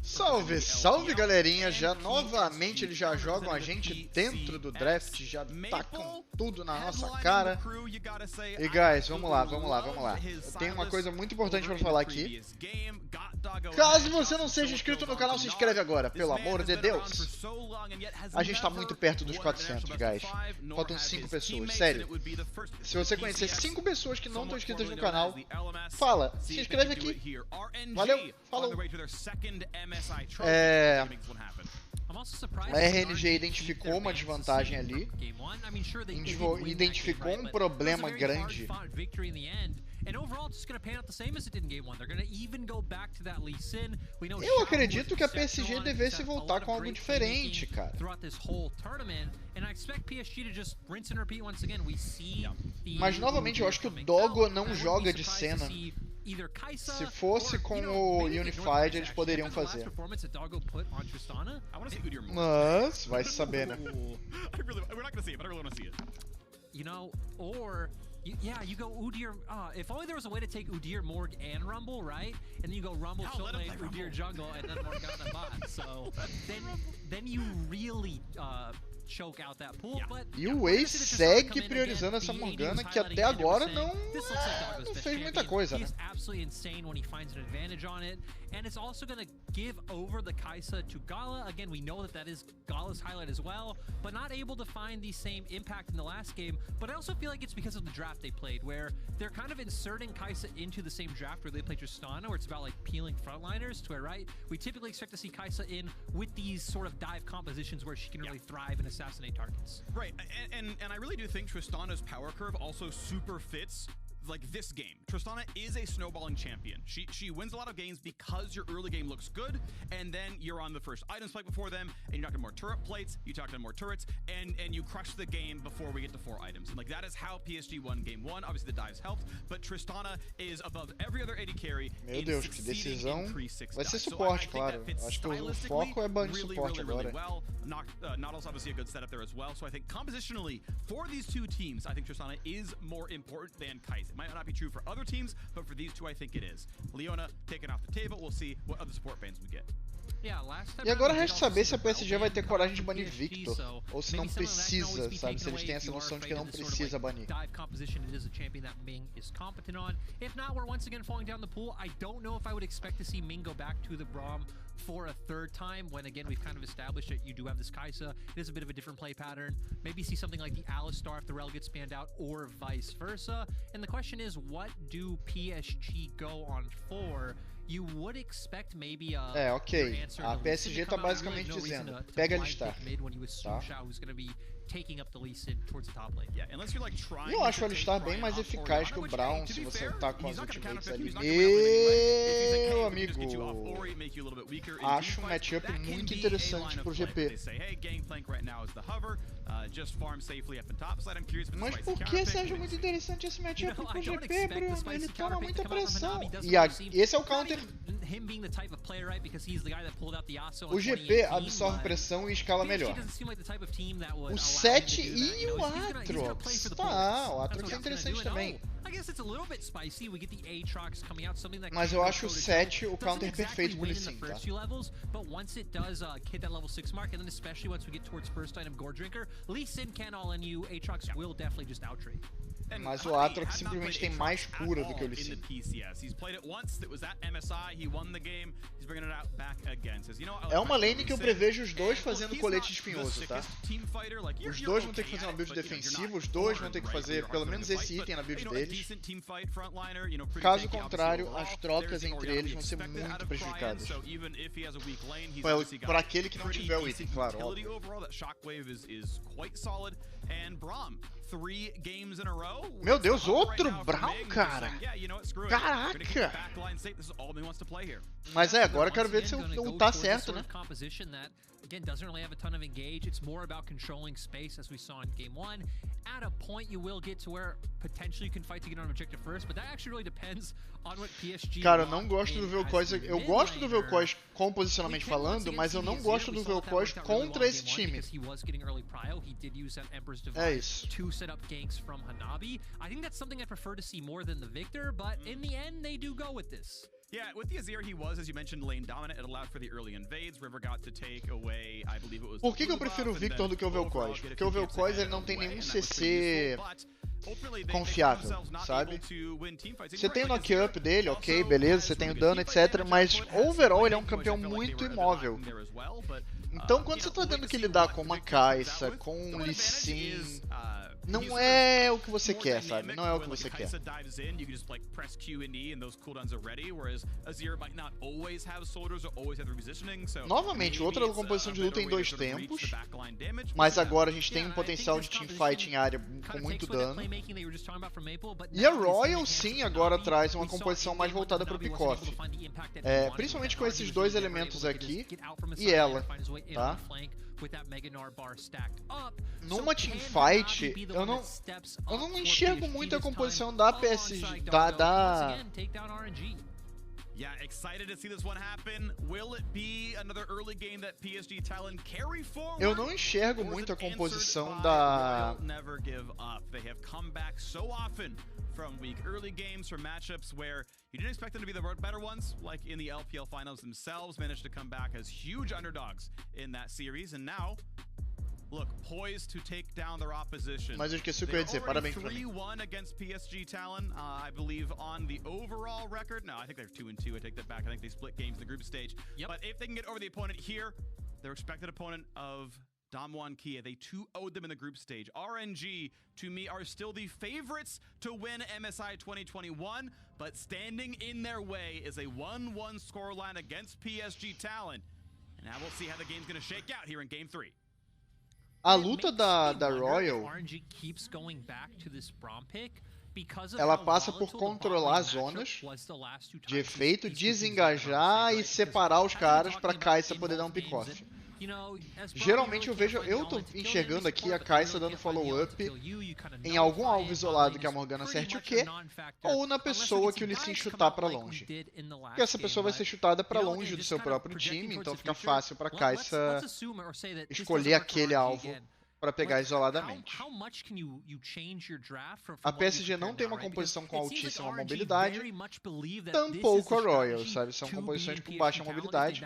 Salve, salve galerinha, já novamente eles já jogam a gente dentro do draft, já tacam tudo na nossa cara. E guys, vamos lá. Eu tenho uma coisa muito importante pra falar aqui. Caso você não seja inscrito no canal, se inscreve agora, pelo amor de Deus. A gente tá muito perto dos 400, guys. Faltam 5 pessoas, sério. Se você conhecer 5 pessoas que não estão inscritas no canal, fala, se inscreve aqui. Valeu, falou. A RNG identificou uma desvantagem ali, identificou um problema grande. Eu acredito que a Psg devesse voltar com algo diferente, cara. Mas novamente eu acho que o Doggo não joga de cena. Se fosse com o Unified, eles poderiam fazer. Mas vai saber, né? Yeah, you go Udyr. If only there was a way to take Udyr, Morg, and Rumble, right? And then you go Rumble, Soulblade, Udyr, Jungle, and then Morgana bot. So then you really choke out that pool. But e o Ace segue priorizando essa Morgana, que até agora não fez muita coisa, né? Absolutely insane when he finds an advantage on it, and it's also going to give over the Kai'Sa to Gala. Again, we know that is Gala's highlight as well, but not able to find the same impact in the last game. But I also feel like it's because of the draft they played, where they're kind of inserting Kai'Sa into the same draft where they play Tristana, where it's about like peeling frontliners, to where, right, we typically expect to see Kai'Sa in with these sort of dive compositions where she can really thrive and assassinate targets. Right, and I really do think Tristana's power curve also super fits like this game. Tristana is a snowballing champion. She wins a lot of games because your early game looks good, and then you're on the first item spike before them, and you're knocking more turret plates, you talk to more turrets, and you crush the game before we get to 4 items. And like that is how PSG won game 1. Obviously the dives helped, but Tristana is above every other AD carry. Meu Deus, que decisão. Vai ser suporte, claro. Acho que o foco é banir suporte agora. Nautilus obviously a good setup there as well. So I think compositionally for these two teams, I think Tristana is more important than Kai'Sa. It might not be true for other teams, but for these two, I think it is. Leona taken off the table. We'll see what other support bans we get. E agora resta saber se a PSG vai ter coragem de banir Victor, ou se não precisa, sabe? Se eles têm essa noção de que não precisa banir. For a third time, when again we've kind of established that you do have this Kai'Sa, it is a bit of a different play pattern. Maybe see something like the Alistar if the Rel gets spanned out, or vice versa. And the question is, what do PSG go on for? You would expect maybe a ok. A PSG tá basicamente dizendo, pega Alistar, tá? E eu acho o Alistar bem mais eficaz que o Brown se você tá com as ultimates ali. Meu amigo, acho um matchup muito interessante pro GP. Mas por que seja muito interessante esse matchup pro GP, Bruno? Ele toma muita pressão. E esse é o counter. O GP absorve pressão e escala melhor. O 7 e o Atrox. Tá, o Atrox é interessante também. Mas eu acho o 7 o counter perfeito pro Lee Sin, tá? Mas o Atrox simplesmente tem mais cura do que o Lee Sin. É uma lane que eu prevejo os dois fazendo colete espinhoso, tá? Os dois vão ter que fazer uma build defensiva, os dois vão ter que fazer pelo menos esse item na build deles. Caso contrário, as trocas entre eles vão ser muito prejudicadas. Para aquele que não tiver o item, claro, óbvio. Meu Deus, outro Brown, cara! Caraca! Mas agora eu quero ver se o tá certo, né? Again, doesn't really have a ton of engage. It's more about controlling space, as we saw in game 1. At a point, you will get to where potentially you can fight to get on objective first, but that actually really depends on what PSG. Cara, eu não gosto do Vel'Koz. Eu gosto do Vel'Koz composicionalmente falando, mas eu não gosto do Vel'Koz contra esse time. É isso. Two setup ganks from Hanabi. I think that's something I prefer to see more than the Victor, but in the end, they do go with this. Yeah, with the Azir, he was, as you mentioned, lane dominant. It allowed for the early invades. River got to take away, I believe it was. Por que eu prefiro o Victor do que o Vel'Koz? Porque o Vel'Koz ele não tem nenhum CC confiável, sabe? Você tem o knock-up dele, ok, beleza, você tem o dano, etc. Mas, overall, ele é um campeão muito imóvel. Então, quando você tá tendo que lidar com uma Kai'Sa, com um Lee Sin, não é o que você quer, sabe? Não é o que você quer. Novamente, outra composição de luta em 2 tempos, mas agora a gente tem um potencial de teamfight em área com muito dano. E a Royal, sim, agora traz uma composição mais voltada para o pick-off. Principalmente com esses 2 elementos aqui e ela, tá? Numa teamfight, eu não enxergo muito a composição da PSG, Yeah, excited to see this one happen. Will it be another early game that PSG Talon carry forward? Eu não enxergo muito a composição da Never give up. They have come back so often from weak early games, from matchups where you didn't expect them to be the better ones, like in the LPL finals themselves, managed to come back as huge underdogs in that series, and now look, poised to take down their opposition. Mas eu esqueci o que eu ia dizer, parabéns pra mim. 3-1 against PSG Talon, I believe on the overall record. No, I think they're 2-2. I take that back. I think they split games in the group stage. Yep. But if they can get over the opponent here, their expected opponent of Damwon Kia, they 2-0'd them in the group stage. RNG, to me, are still the favorites to win MSI 2021, but standing in their way is a 1-1 scoreline against PSG Talon. And now we'll see how the game's going to shake out here in Game 3. A luta da Royal, ela passa por controlar as zonas de efeito, desengajar e separar os caras para a Kai'Sa poder dar um pick-off. Geralmente eu tô enxergando aqui a Kai'Sa dando follow-up em algum alvo isolado que a Morgana acerte o Q, ou na pessoa que o Lee Sin chutar pra longe. Porque essa pessoa vai ser chutada pra longe do seu próprio time, então fica fácil pra Kai'Sa escolher aquele alvo para pegar isoladamente. A PSG não tem uma composição com altíssima mobilidade, tampouco a Royal, sabe? São composições com baixa mobilidade.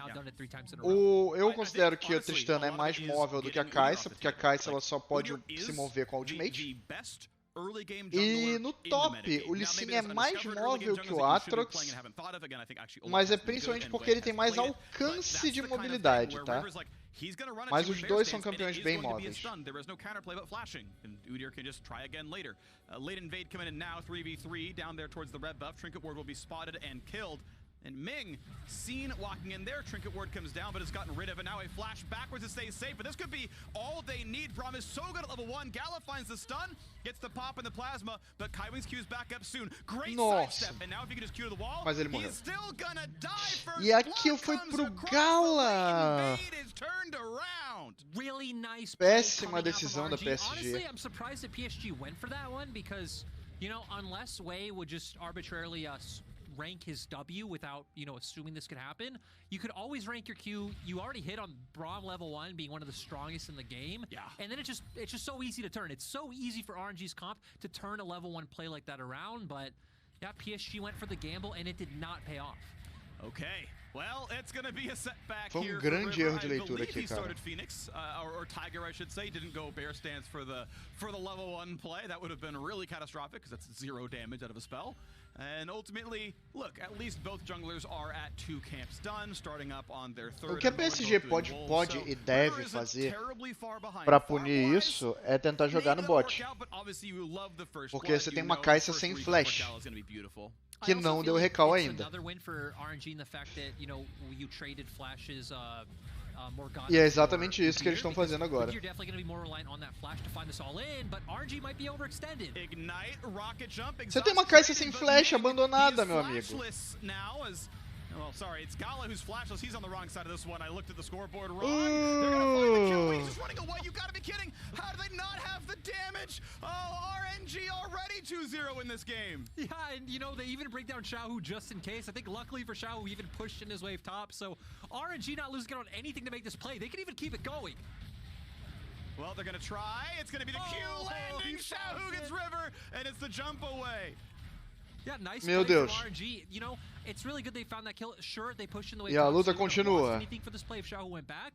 Eu considero que a Tristana é mais móvel do que a Kai'Sa, porque a Kai'Sa ela só pode se mover com a ultimate. E no top, o Lee Sin é mais móvel que o Aatrox, mas é principalmente porque ele tem mais alcance de mobilidade, tá? Mas os dois são campeões bem móveis. Late invade coming in now, 3v3 down there towards the red buff. Trinket Ward will be spotted and killed. And Ming, seen walking in there. Trinket Ward comes down, but it's gotten rid of it. Now a flash backwards to stay safe, but this could be all they need. Braum is so good at level 1. Gala finds the stun, gets the pop and the plasma, but Kaiwing's Q's back up soon. Great sidestep, and now if he can just Q to the wall, mas ele morreu. he's still gonna die first. E aqui eu fui pro Gala. Really nice. Péssima decisão da PSG. Honestly, I'm surprised that PSG went for that one because, you know, unless Wei would just arbitrarily rank his W without, you know, assuming this could happen, you could always rank your Q. You already hit on Braum level 1 being one of the strongest in the game. Yeah. And then it's just so easy to turn. It's so easy for RNG's comp to turn a level 1 play like that around, but yeah, PSG went for the gamble and it did not pay off. Okay. Well, it's going to be a setback Foi here. Grande erro de leitura aqui, cara. Phoenix, or Tiger, I should say, didn't go bear stance for the level 1 play. That would have been really catastrophic because that's 0 damage out of a spell. And ultimately, look, at least both junglers are at 2 camps done, starting up on their third. O que a PSG pode e deve fazer para punir isso é tentar jogar no bot. Porque você tem uma Kai'Sa sem flash, que não deu recall ainda. E é exatamente isso que eles estão fazendo agora. Você tem uma Kai'Sa sem flash abandonada, meu amigo. Well, sorry, it's Gala who's flashless. He's on the wrong side of this one. I looked at the scoreboard wrong. They're gonna find the kill. Wait, he's just running away. You gotta be kidding. How do they not have the damage? Oh, RNG already 2-0 in this game. Yeah, and you know, they even break down Xiaohu just in case. I think luckily for Xiaohu, he even pushed in his wave top. So RNG not losing out on anything to make this play. They can even keep it going. Well, they're gonna try. It's gonna be the Q landing. Xiaohu gets River, and it's the jump away. Yeah, nice Meu play Deus. from RNG. You know, it's really good they found that kill. Sure, they pushed in the way. E a top, luta so they wouldn't have continua. lost anything for this play if Xiaohu went back.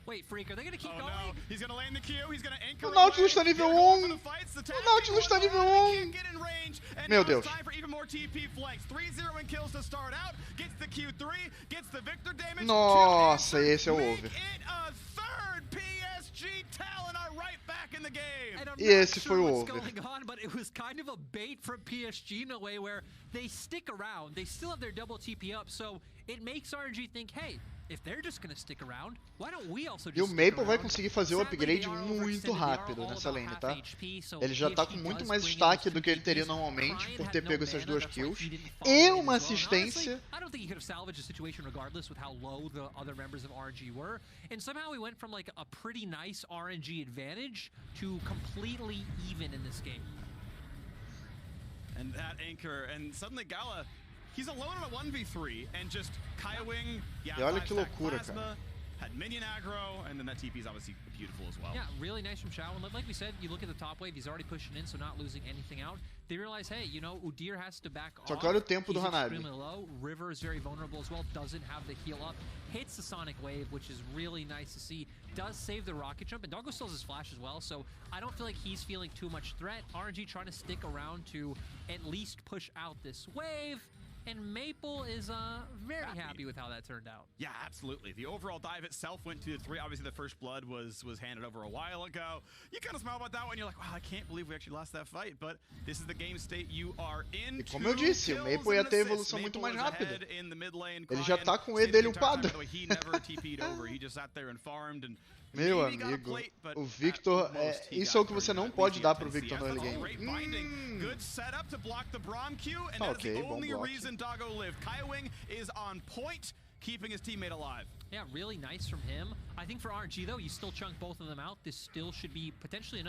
Wait, Freak, are they gonna keep Oh going? no, he's gonna land the Q, he's gonna anchor O Nautilus tá away. nível They're going for 1. the fights, the O tag Nautilus tá going nível on, 1. he can't get in range, and Meu now Deus. it's time for even more TP flanks. 3-0 in kills to start out, gets the Q3, gets the Victor damage. Nossa, esse é o Make over. it a third. Psg Talon are right back in the game. And I'm E not esse sure foi o what's over. going on, but it was kind of a bait from PSG in a way where they stick around. They still have their double TP up, so it makes RNG think, hey, if they're just gonna stick around, why don't we also just E o stick Maple vai around? conseguir fazer o Sadly, upgrade they are muito overextended. They are rápido all nessa about lane, half tá? HP, so Ele já tá PSG com muito does mais bring in destaque those do que ele two teria TPs. normalmente por Pride ter had pego no essas mana, duas that's why kills. he didn't E follow in uma as well. And assistência. honestly, I don't think he could have salvaged the situation regardless with how low the other members of RNG were. And somehow we went from like a pretty nice RNG advantage to completely even in this game. And that anchor, and suddenly Gala, he's alone on a 1v3, and just Kaiwing, yeah, E olha que 5-stack loucura, plasma, cara. had minion aggro, and then that TP is obviously beautiful as well. Yeah, really nice from Xiao. And like we said, you look at the top wave, he's already pushing in, so not losing anything out. They realize, hey, you know, Udyr has to back Só off. que olha o tempo do He's Hanabi. extremely low. River is very vulnerable as well, doesn't have the heal up. Hits the Sonic Wave, which is really nice to see. Does save the rocket jump, and Doggo still has his flash as well, so I don't feel like he's feeling too much threat. RNG trying to stick around to at least push out this wave. And Maple is very happy with how that turned out. Yeah, absolutely. The overall dive itself went 2-3. Obviously, the first blood was handed over a while ago. You kind of smile about that one. You're like, wow, I can't believe we actually lost that fight. But this is the game state you are in. E como eu disse, o Maple ia ter evolução muito mais rápida. Ele já tá com o E dele upado. He never TP'd over. He just sat there and farmed and Meu amigo, o Victor, isso é o que você não pode dar pro Victor no early game. Good setup to block the Braum Q, and Okay, that's the bom only block. reason Doggo lived. Kaiwing is on point, keeping his teammate alive. Yeah, really nice from him. I think for RNG though, you still chunk both of them out. This still should be potentially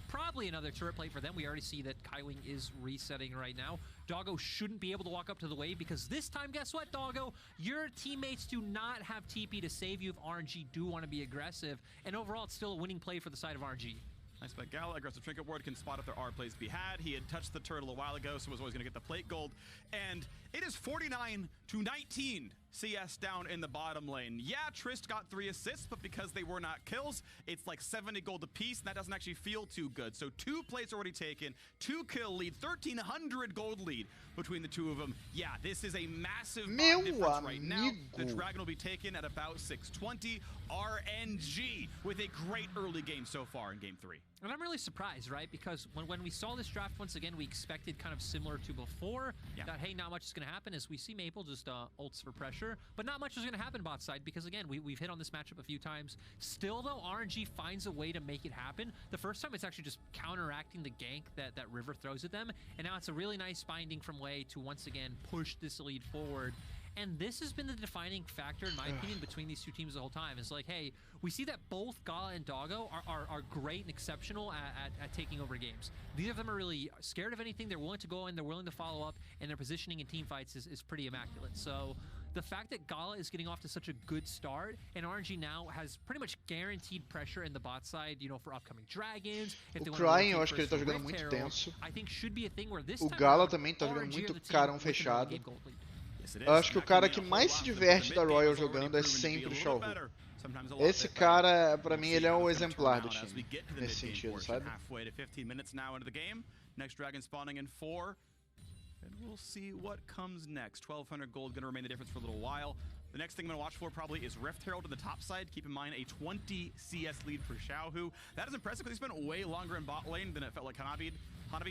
probably another turret plate for them. We already see that Kaiwing is resetting right now. Doggo shouldn't be able to walk up to the wave because this time, guess what, Doggo? Your teammates do not have TP to save you if RNG do want to be aggressive. And overall, it's still a winning play for the side of RNG. Nice by Gala. Aggressive Trinket Ward can spot if there are plays to be had. He had touched the turtle a while ago, so was always going to get the plate gold. And it is 49-19 CS down in the bottom lane. Yeah, Trist got 3 assists, but because they were not kills, it's like 70 gold apiece, and that doesn't actually feel too good. So 2 plates already taken, 2 kill lead, 1,300 gold lead between the two of them. Yeah, this is a massive difference right now. The Dragon will be taken at about 620. RNG with a great early game so far in Game 3. And I'm really surprised, right? Because when we saw this draft once again, we expected kind of similar to before. Yeah. That, hey, not much is going to happen as we see Maple just ults for pressure. But not much is going to happen bot side because, again, we've hit on this matchup a few times. Still, though, RNG finds a way to make it happen. The first time, it's actually just counteracting the gank that River throws at them. And now it's a really nice finding from Way to, once again, push this lead forward. And this has been the defining factor, in my opinion, between these two teams the whole time. It's like, hey, we see that both Gala and Doggo are great and exceptional at taking over games. Neither of them are really scared of anything. They're willing to go in, they're willing to follow up, and their positioning in team fights is pretty immaculate. So the fact that Gala is getting off to such a good start, and RNG now has pretty much guaranteed pressure in the bot side, you know, for upcoming dragons. O Crying, eu acho que ele tá jogando muito tenso. I think should be a thing where this O time Gala around, também tá jogando RNG muito are the team carão with an early fechado. game gold lead. Eu acho que o cara que mais se diverte da Royal jogando é sempre o Xiaohu. Esse cara, pra mim, ele é o exemplar do time, nesse sentido, sabe? Halfway to 15 minutes now into the game. Next dragon spawning in 4. And we'll see what comes next. 1,200 gold gonna remain the difference for a little while. The next thing I'm going to watch for probably is Rift Herald on the top side. Keep in mind a 20 CS lead for Xiaohu. That is impressive because he spent way longer in bot lane than it felt like Hanabi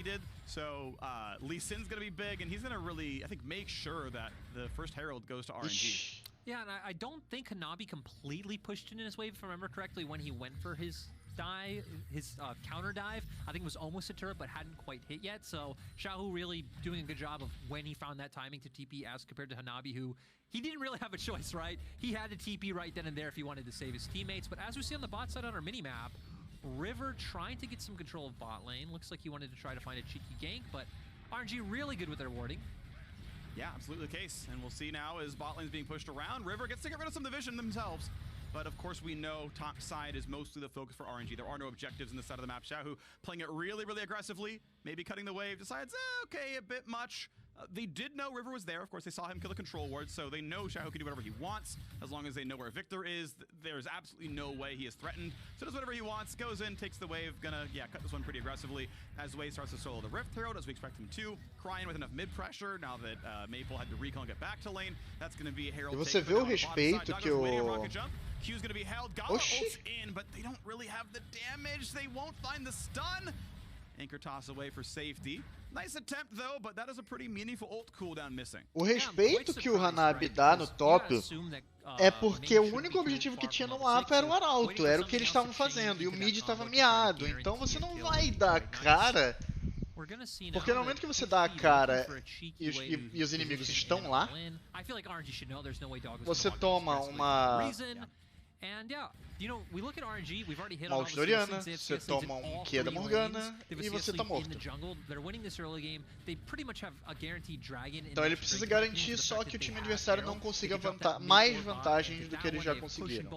did. So Lee Sin's going to be big, and he's going to really, I think, make sure that the first Herald goes to RNG. Yeah, and I don't think Hanabi completely pushed in his wave, if I remember correctly, when he went for his counter dive. I think it was almost a turret, but hadn't quite hit yet. So Xiaohu really doing a good job of when he found that timing to TP as compared to Hanabi, who he didn't really have a choice, right? He had to TP right then and there if he wanted to save his teammates. But as we see on the bot side on our mini-map, River trying to get some control of bot lane. Looks like he wanted to try to find a cheeky gank, but RNG really good with their warding. Yeah, absolutely the case. And we'll see now as bot lane's being pushed around. River gets to get rid of some of the vision themselves. but of course we know top side is mostly the focus for RNG. There are no objectives in this side of the map. Xiaohu playing it really, really aggressively, maybe cutting the wave, decides, okay, a bit much. They did know River was there. Of course, they saw him kill the control ward, so they know Xiaohu can do whatever he wants as long as they know where Victor is. There's absolutely no way he is threatened. So does whatever he wants, goes in, takes the wave, gonna, cut this one pretty aggressively as Wave starts to solo the Rift Herald, as we expect him to. Crying with enough mid-pressure, now that Maple had to recall and get back to lane. That's gonna be Herald. E você vê o respeito que o... Q's gonna be held, Gala ults in, but they don't really have the damage. They won't find the stun. Anchor toss away for safety. Nice attempt though, but that is a pretty meaningful ult cooldown missing. O respeito que o Hanabi dá no top é porque o único objetivo que tinha no mapa era o Arauto, era o que eles estavam fazendo, e o mid estava miado, então você não vai dar cara, porque no momento que você dá a cara e os inimigos estão lá, você toma uma Oriana, você toma um Q da Morgana e você tá morto. Então ele precisa garantir só que o time adversário não consiga mais vantagens do que eles já conseguiram.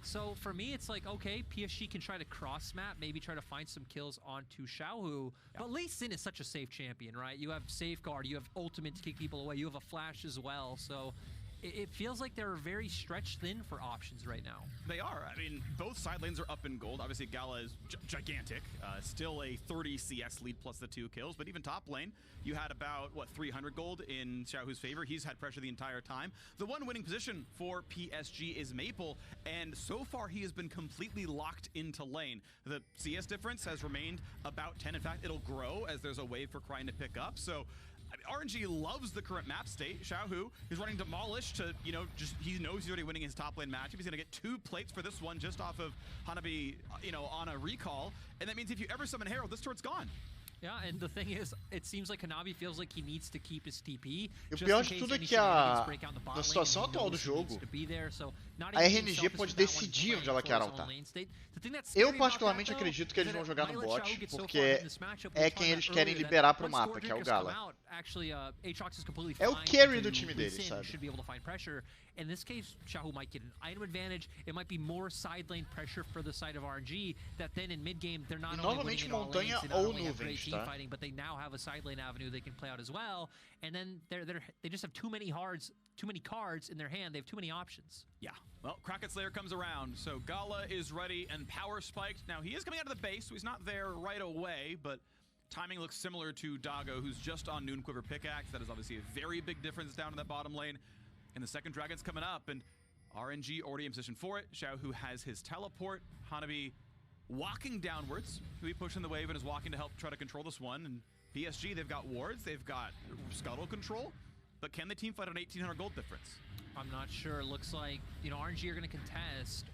So for me, it's like, okay, PSG can try to cross map, maybe try to find some kills onto Xiaohu, but Lee Sin is such a safe champion, right? You have Safeguard, you have Ultimate to kick people away, you have a Flash as well, so it feels like they're very stretched thin for options right now. They are. I mean, both side lanes are up in gold. Obviously, Gala is gigantic. Still a 30 CS lead plus the 2 kills. But even top lane, you had about, 300 gold in Xiaohu's favor. He's had pressure the entire time. The one winning position for PSG is Maple. And so far, he has been completely locked into lane. The CS difference has remained about 10. In fact, it'll grow as there's a wave for Crying to pick up. So RNG loves the current map state. Xiaohu is running Demolish to, he knows he's already winning his top lane matchup. He's going to get 2 plates for this one just off of Hanabi, on a recall. And that means if you ever summon Herald, this turret's gone. Yeah, and the thing is, it seems like Hanabi feels like he needs to keep his TP. E o pior de tudo é que na situação atual do jogo, a RNG pode decidir onde ela quer arautar. Eu particularmente acredito que eles vão jogar no bot, porque é quem eles querem liberar pro mapa, que é o Gala. É o carry do time deles, sabe? In this case, Xiaohu might get an item advantage. It might be more side lane pressure for the side of RNG. That then in mid game they're not only winning in all lanes, they not only have great team fighting, but they now have a side lane avenue they can play out as well. And then they just have too many cards in their hand. They have too many options. Yeah. Well, Kraken Slayer comes around, so Gala is ready and power spiked. Now he is coming out of the base, so he's not there right away, but timing looks similar to Dago, who's just on Noon Quiver pickaxe. That is obviously a very big difference down in that bottom lane. And the second dragon's coming up, and RNG already in position for it. Xiaohu has his teleport. Hanabi walking downwards. Hui pushing the wave and is walking to help try to control this one. And PSG, they've got wards, they've got scuttle control, but can the team fight an 1,800 gold difference? I'm not sure. It looks like, RNG are going to contest.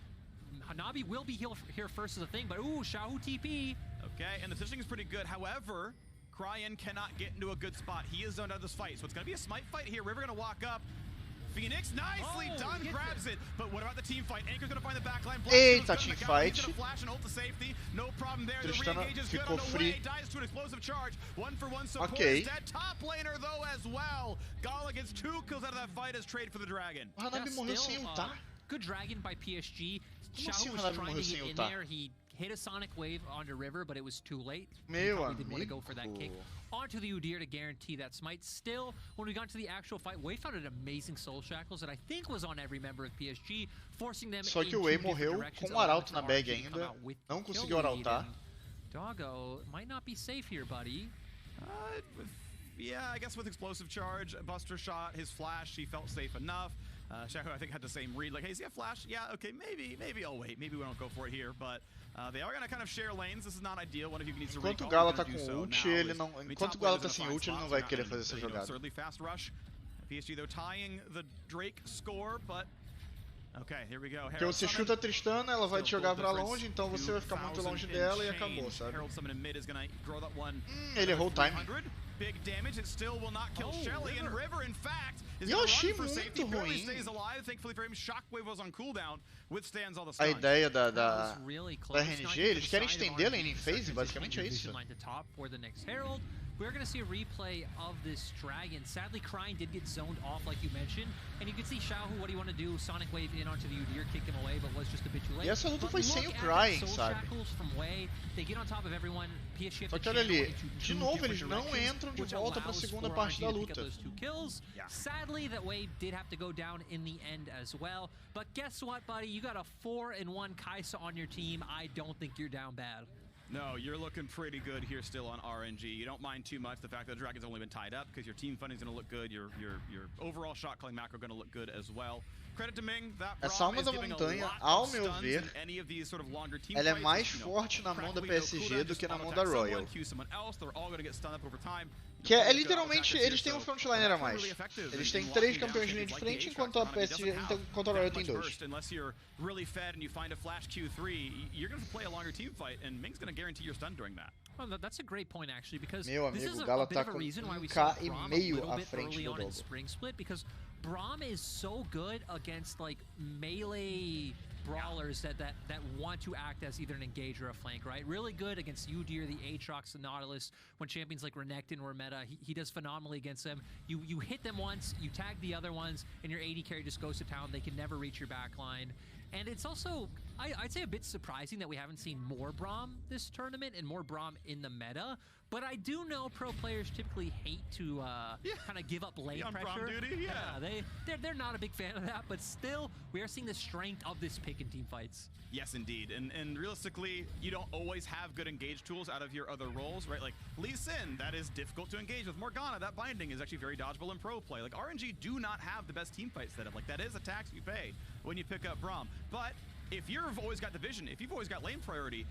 Hanabi will be here first as a thing, but ooh, Xiaohu TP. Okay, and the positioning is pretty good. However, Cryan cannot get into a good spot. He is zoned out of this fight, so it's going to be a smite fight here. River going to walk up. Phoenix, nicely done, grabs it. But what about the team fight? Anchor's gonna find the backline. Eita, team fight. Flash and ult to safety. No problem there. Tristana ficou free. Dies to an explosive charge. 1-for-1 support. Okay. Is dead. Top laner though as well. Gala gets 2 kills out of that fight as trade for the dragon. O Hanabi morreu sem ultar. Good dragon by PSG. Xiaohu was trying to get in there. He hit a sonic wave onto River, but it was too late. He probably didn't want to go for that kick. Onto the Udyr to guarantee that smite. Still, when we got to the actual fight, Wave found an amazing soul shackles that I think was on every member of PSG, forcing them Só que o Wave morreu com o arauto na bag ainda. Não conseguiu arautar. Doggo might not be safe here, buddy. Yeah, I guess with explosive charge, Buster shot, his flash, he felt safe enough. Xiaohu, I think, had the same read, like, hey, is he a flash? Yeah, okay, maybe I'll wait. Maybe we don't go for it here, but they are going to kind of share lanes. This is not ideal. One of you needs to recall. Enquanto o Gala tá com ult, ele não... Enquanto o Gala tá sem ult, ele não vai querer fazer essa jogada. Certainly fast rush. PSG, though, tying the Drake score, but... Okay, here we go. Porque você chuta a Tristana, ela vai te jogar pra longe, então você vai ficar muito longe dela e acabou, sabe? Ele errou o timing. Big damage, it still will not kill Shelly, and River, in fact, is eu achei for safety. Muito ruim. Stays alive. Thankfully for him, Shockwave was on cooldown, withstands all the A ideia da RNG, eles querem estender a lane em phase, basicamente é isso. we're going to see a replay of this Dragon. Sadly, Crying did get zoned off, like you mentioned, and you can see Xiaohu, what do you want to do? Sonic Wave in onto the Udyr, kick him away, but was just a bit too late. E essa luta foi sem o Crying, sabe? From Way, they get on top of everyone. PSG Só que olha ali, de novo eles não entram de volta para a segunda parte da luta. Sadly, that Wave did have to go down in the end as well. But guess what, buddy? You got a 4-1 Kai'Sa on your team. I don't think you're down bad. No, you're looking pretty good here still on RNG. You don't mind too much the fact that the Dragon's only been tied up because your team funding's going to look good, your overall shot calling macro going to look good as well. Credit to Ming, that essa alma da montanha, ao meu ver, ela é mais forte na mão da PSG do que na mão da Royal. Que é literalmente, eles têm um frontliner a mais. Eles têm 3 campeões de linha de frente, enquanto a PSG, enquanto a Royal tem 2. Well, that's a great point, actually, because meu this amigo, is Gala a bit tá of a com reason why we 1K saw e Braum meio a à little bit frente early do on in Dogo. Spring Split, because Braum is so good against like melee brawlers that want to act as either an engage or a flank, right? Really good against Udyr, the Aatrox, the Nautilus. When champions like Renekton or Meta, he does phenomenally against them. You hit them once, you tag the other ones, and your AD carry just goes to town. They can never reach your backline. And it's also, I'd say, a bit surprising that we haven't seen more Braum this tournament and more Braum in the meta. But I do know pro players typically hate to kind of give up lane pressure. Duty, they're not a big fan of that, but still, we are seeing the strength of this pick in team fights. Yes, indeed. And realistically, you don't always have good engage tools out of your other roles, right? Like Lee Sin, that is difficult to engage with. Morgana, that binding is actually very dodgeable in pro play. Like RNG do not have the best team fight setup. Like that is a tax you pay when you pick up Braum. But if you've always got the vision, if you've always got lane priority,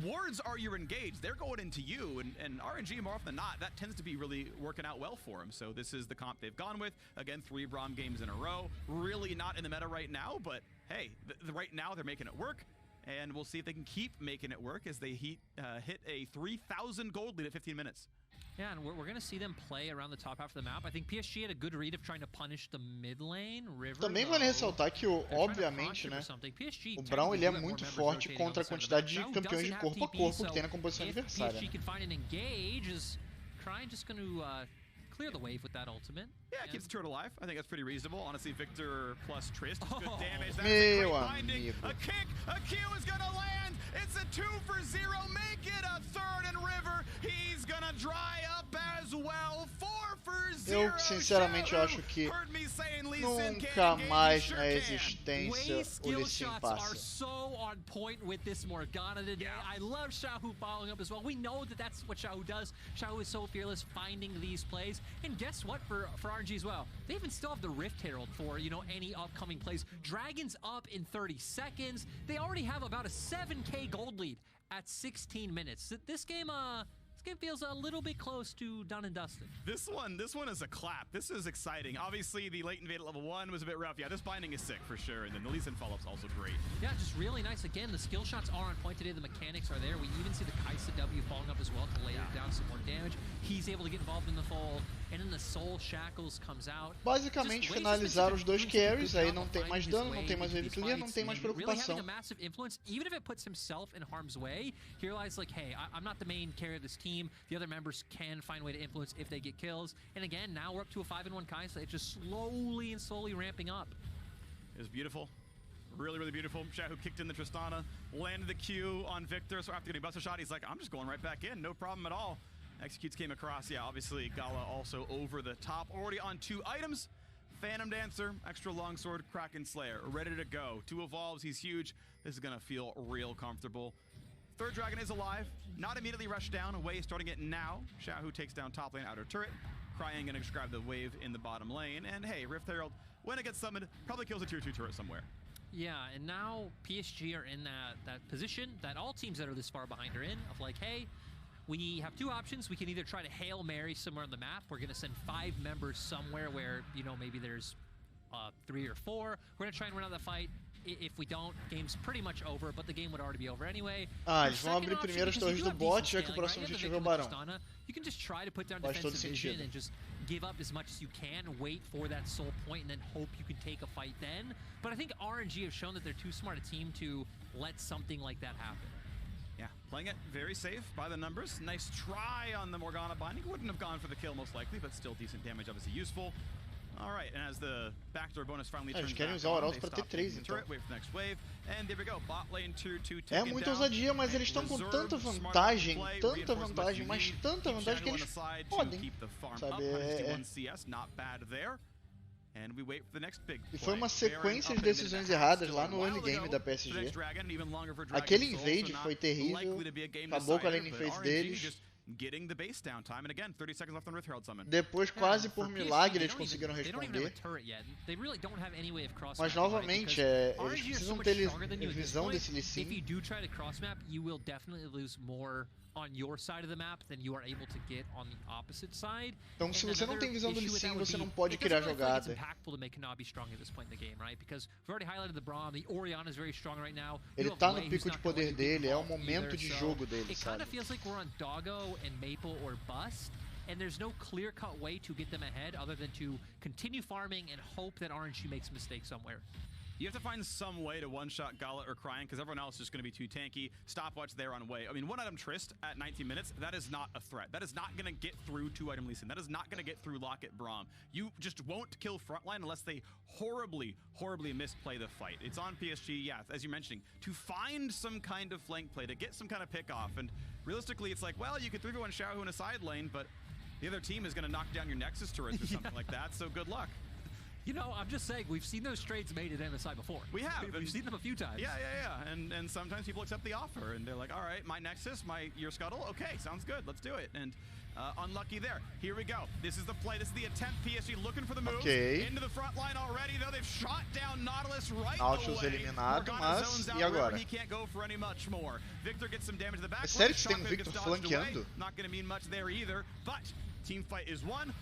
wards are your engage. They're going into you, and RNG, more often than not, that tends to be really working out well for them. So this is the comp they've gone with. Again, 3 Braum games in a row. Really not in the meta right now, but hey, right now they're making it work. And we'll see if they can keep making it work as they hit a 3,000 gold lead at 15 minutes. Yeah, and we're going to see them play around the top half of the map. I think PSG had a good read of trying to punish the mid lane. River, também vale ressaltar que, obviamente, né, o Braum ele é muito forte contra a quantidade de campeões de corpo a corpo que tem na composição adversária. PSG can find an engage, is Crying just going to clear the wave with that ultimate. Yeah, keeps the turret alive. I think that's pretty reasonable. Honestly, Victor plus Trist is good damage. That's meu a great binding. amigo. A kick, a Q is gonna land. It's a 2-for-0. Make it a third and River. He's gonna dry up as well. 4-for-0. Eu, sinceramente, acho que nunca mais na existência o Lee Sin passa. So on point with this Morgana today. I love Xiaohu following up as well. We know that that's what Xiaohu does. Xiaohu is so fearless finding these plays. And guess what, for RNG as well, they even still have the Rift Herald for, you know, any upcoming plays. Dragon's up in 30 seconds. They already have about a 7k gold lead at 16 minutes. This game feels a little bit close to done and dusted. This one is a clap. This is exciting. Obviously, the late invade at level 1 was a bit rough. Yeah, this binding is sick for sure. And then the Lee Sin follow-up's also great. Yeah, just really nice. Again, the skill shots are on point today. The mechanics are there. We even see the Kai'Sa W falling up as well to lay down some more damage. He's able to get involved in the fold. And then the Soul Shackles comes out. Basicamente, finalizaram os 2 carries, aí não tem mais dano, não tem mais wave clear, não tem mais preocupação. Really having a massive influence, even if it puts himself in harm's way, he realizes like, hey, I'm not the main carry of this team. The other members can find a way to influence if they get kills. And again, now we're up to a 5-1 Kai'Sa. It's just slowly and slowly ramping up. It was beautiful. Really, really beautiful. Xiaohu kicked in the Tristana, landed the Q on Victor, so after getting a buster shot, he's like, I'm just going right back in, no problem at all. Executes came across, yeah, obviously Gala also over the top, already on 2 items. Phantom Dancer, extra longsword, Kraken Slayer, ready to go. 2 evolves, he's huge. This is gonna feel real comfortable. Third Dragon is alive, not immediately rushed down, away starting it now. Xiaohu takes down top lane, outer turret. Crying gonna grab the wave in the bottom lane, and hey, Rift Herald, when it gets summoned, probably kills a tier 2 turret somewhere. Yeah, and now PSG are in that position that all teams that are this far behind are in, of like, hey, we have 2 options. We can either try to Hail Mary somewhere on the map. We're going to send 5 members somewhere where, you know, maybe there's 3 or 4. We're going to try and win out the fight. If we don't, game's pretty much over, but the game would already be over anyway. Eles vão abrir primeiro as torres do bot, já que o próximo objetivo é o Barão. You can just try to put down defensive vision and just give up as much as you can, wait for that soul point, and then hope you can take a fight then. But I think RNG have shown that they're too smart a team to let something like that happen. Yeah, playing it very safe by the numbers. Nice try on the Morgana binding. Wouldn't have gone for the kill most likely, but still decent damage, obviously useful. Alright, and as the backdoor bonus finally turns back on, they stop the turret, wait for the next wave, and there we go, bot lane 2-2 É muita ousadia, mas eles estão com tanta vantagem, mas tanta vantagem que eles podem, sabe, E foi uma sequência de decisões erradas lá no early game da PSG. Aquele invade foi terrível, acabou com a lane phase deles. Depois, quase por milagre, eles conseguiram responder. Mas, novamente, eles precisam ter visão desse Lee Sin. Então, se você não tem visão do Lee Sin, você não pode criar jogada. Ele tá no pico de poder dele, é o momento de jogo dele, sabe? And there's no clear-cut way to get them ahead other than to continue farming and hope that RNG makes a mistake somewhere. You have to find some way to one-shot Gala or Crying because everyone else is just going to be too tanky. Stopwatch there on way. I mean, one-item Trist at 19 minutes, that is not a threat. That is not going to get through two-item Lee Sin. That is not going to get through Locket Braum. You just won't kill frontline unless they horribly misplay the fight. It's on PSG, yeah, as you're mentioning, to find some kind of flank play, to get some kind of pick-off. And realistically, it's like, well, you could 3v1 Xiaohu in a side lane, but the other team is going to knock down your Nexus turrets or something like that, so good luck. You know, I'm just saying, we've seen those trades made at MSI before. We have. We've seen them a few times. Yeah. And sometimes people accept the offer, and they're like, all right, my Nexus, your Scuttle, okay, sounds good, let's do it. And unlucky there. Here we go. This is the play, this is the attempt. PSG looking for the move. Okay. Into the front line already, though. They've shot down Nautilus right Nautilus away. eliminado, mas e agora? He can't go for any much more. Victor gets some damage to the back. É sério que tem um Victor flanqueando? Not going to mean much there either, but team fight is 1-0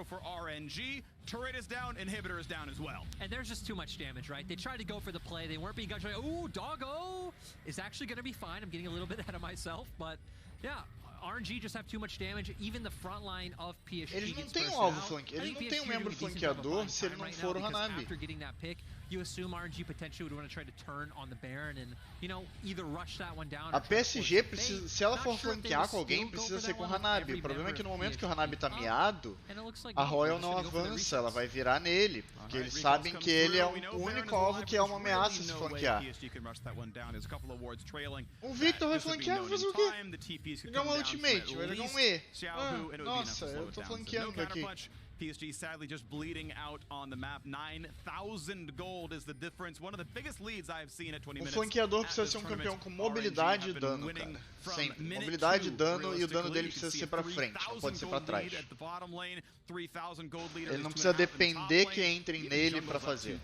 for RNG. Turret is down, inhibitor is down as well. And there's just too much damage, right? They tried to go for the play, they weren't being gun shy. Ooh, Doggo is actually going to be fine. I'm getting a little bit ahead of myself, but yeah. RNG just have too much damage, even the front line of PSG. Eles não têm um alvo flanqueador, eles não têm um membro flanqueador se ele não for o Hanabi. After getting that pick, you assume RNG potentially would want to try to turn on the Baron and, you know, either rush that one down. A PSG precisa, se ela for flanquear com alguém, precisa ser com o Hanabi. O problema é que no momento que o Hanabi tá miado, a Royal não avança, ela vai virar nele, porque eles sabem que ele é o único alvo que é uma ameaça se flanquear. O Victor vai flanquear, vai fazer o quê? Jogar uma ultimate, vai jogar um E. Nossa, eu tô flanqueando aqui. PSG sadly just bleeding out on the map. 9,000 gold is the difference. One of the biggest leads I've seen at 20 minutes. O flanqueador precisa ser um campeão com mobilidade e dano, cara. Sempre. Mobilidade, dano e o dano dele precisa ser pra frente, não pode ser pra trás. Ele não precisa depender que entrem nele pra fazer.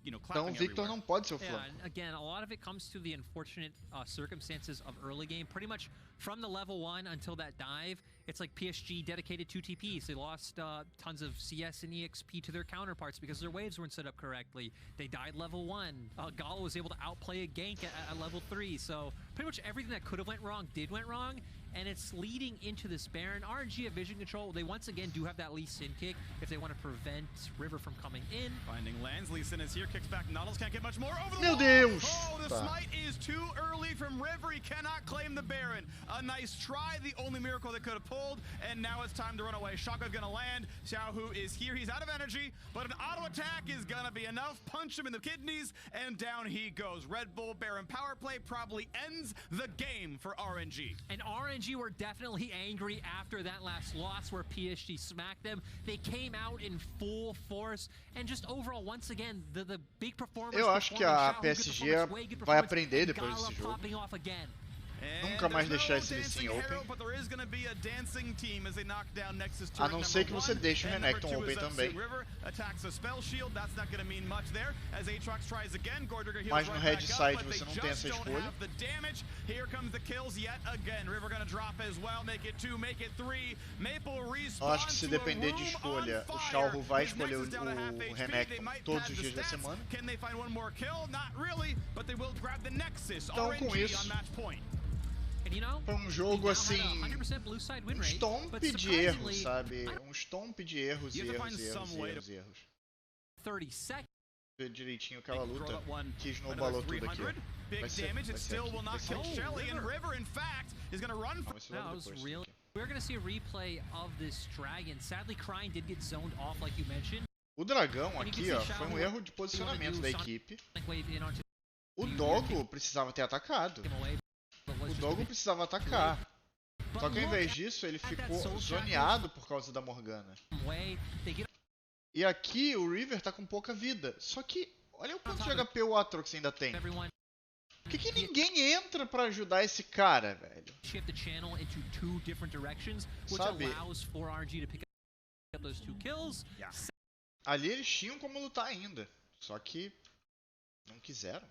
Então o Victor não pode ser o flanco. Again, a lot of it comes to the unfortunate circumstances of early game. Pretty much from the level 1 until that dive, it's like PSG dedicated 2 TPs. They lost tons of CS and EXP to their counterparts because their waves weren't set up correctly. They died level 1. Gala was able to outplay a gank at level 3. So pretty much everything that could have went wrong went wrong. And it's leading into this Baron. RNG at vision control, they once again do have that Lee Sin kick if they want to prevent River from coming in. Finding lands, Lee Sin is here, kicks back, Nautilus can't get much more over the Meu wall. Deus! Oh, the smite is too early from River, he cannot claim the Baron. A nice try, the only miracle they could have pulled, and now it's time to run away. Shotgun's gonna land, Xiaohu is here, he's out of energy, but an auto attack is gonna be enough. Punch him in the kidneys, and down he goes. Red Bull Baron power play probably ends the game for RNG. And RNG were definitely angry after that last loss where PSG smacked them. They came out in full force and just overall, once again, the big performance. Eu acho que a PSG vai aprender depois desse jogo. Nunca mais deixar esse Lee Sin open. A não ser que você deixe o Renekton open também. Mas no red side você não tem essa escolha. Eu acho que se depender de escolha, o Xiaohu vai escolher o Renekton todos os dias da semana. Então com isso, foi um jogo assim, um stomp de erros, sabe? Um stomp de erros e erros. Ver direitinho aquela luta que snowballou tudo aqui. Vai ser aqui. Vai ser aqui. We're gonna see a replay of this dragon. Sadly, Crying did get zoned off, like you mentioned. O dragão aqui, ó, foi um erro de posicionamento da equipe. O Doggo precisava ter atacado. O Doggo precisava atacar. Só que ao invés disso, ele ficou zoneado por causa da Morgana. E aqui o River tá com pouca vida. Só que, olha o quanto de HP o Atrox ainda tem. Por que ninguém entra pra ajudar esse cara, velho? Sabe? Ali eles tinham como lutar ainda. Só que não quiseram.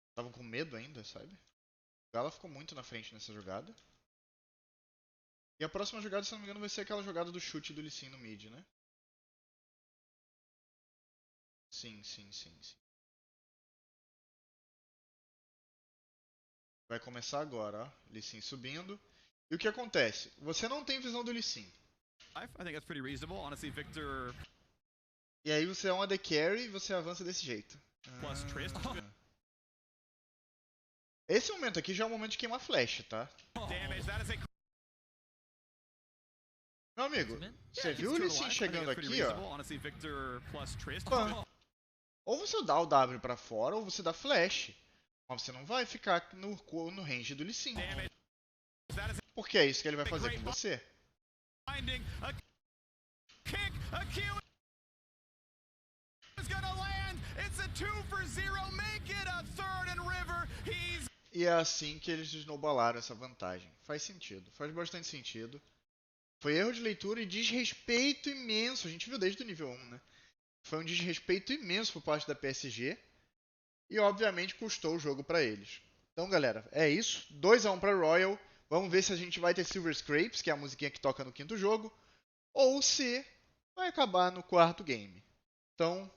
Estavam com medo ainda, sabe? O Gala ficou muito na frente nessa jogada. E a próxima jogada, se não me engano, vai ser aquela jogada do chute do Lee Sin no mid, né? Sim. Vai começar agora, ó. Lee Sin subindo. E o que acontece? Você não tem visão do Lee Sin. I think that's pretty reasonable. Honestly, Victor... E aí você é um AD Carry e você avança desse jeito. Plus Trist. Esse momento aqui já é o momento de queimar flash, tá? Meu amigo, você viu o Lee Sin chegando aqui, ó? Ou você dá o W pra fora, ou você dá flash. Mas você não vai ficar no range do Lee Sin. Porque é isso que ele vai fazer com você. E é assim que eles snowballaram essa vantagem. Faz sentido, faz bastante sentido. Foi erro de leitura e desrespeito imenso. A gente viu desde o nível 1, né? Foi um desrespeito imenso por parte da PSG. E obviamente custou o jogo pra eles. Então galera, é isso. 2-1 pra Royal. Vamos ver se a gente vai ter Silver Scrapes, que é a musiquinha que toca no quinto jogo. Ou se vai acabar no quarto game. Então,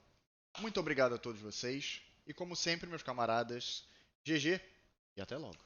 muito obrigado a todos vocês. E como sempre, meus camaradas, GG e até logo.